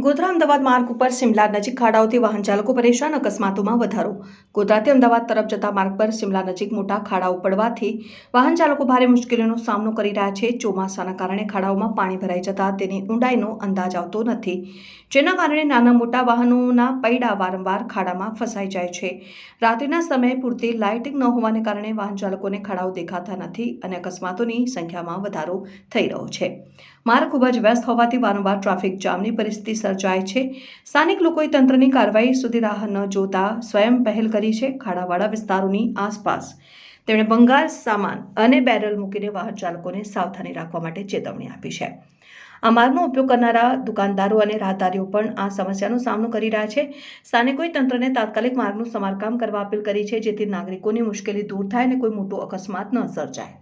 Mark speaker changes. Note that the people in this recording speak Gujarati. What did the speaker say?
Speaker 1: ગોધરા અમદાવાદ માર્ગ ઉપર સિમલા નજીક ખાડાઓથી વાહન ચાલકો પરેશાન, અકસ્માતોમાં વધારો। ગોધરાથી અમદાવાદ તરફ જતા માર્ગ પર સિમલા નજીક મોટા ખાડાઓ પડવાથી વાહન ચાલકો ભારે મુશ્કેલીનો સામનો કરી રહ્યા છે। ચોમાસાના કારણે ખાડાઓમાં પાણી ભરાઈ જતા તેની ઊંડાઈનો અંદાજ આવતો નથી, જેના કારણે નાના મોટા વાહનોના પૈડા વારંવાર ખાડામાં ફસાઈ જાય છે। રાત્રિના સમયે પૂરતી લાઇટિંગ ન હોવાને કારણે વાહન ચાલકોને ખાડાઓ દેખાતા નથી અને અકસ્માતોની સંખ્યામાં વધારો થઈ રહ્યો છે। માર્ગ ખૂબ જ વ્યસ્ત હોવાથી વારંવાર ટ્રાફિક જામની પરિસ્થિતિ સર્જાય છે। સ્થાનિક લોકોએ તંત્રની કાર્યવાહી સુધી રાહ ન જોતા સ્વયં પહેલ કરી છે। ખાડાવાળા વિસ્તારોની આસપાસ તેમણે ભંગાર સામાન અને બેરલ મૂકીને વાહન ચાલકોને સાવધાની રાખવા માટે ચેતવણી આપી છે। આ માર્ગનો ઉપયોગ કરનારા દુકાનદારો અને રાહદારીઓ પણ આ સમસ્યાનો સામનો કરી રહ્યા છે। સ્થાનિકોએ તંત્રને તાત્કાલિક માર્ગનું સમારકામ કરવા અપીલ કરી છે, જેથી નાગરિકોની મુશ્કેલી દૂર થાય અને કોઈ મોટો અકસ્માત ન સર્જાય।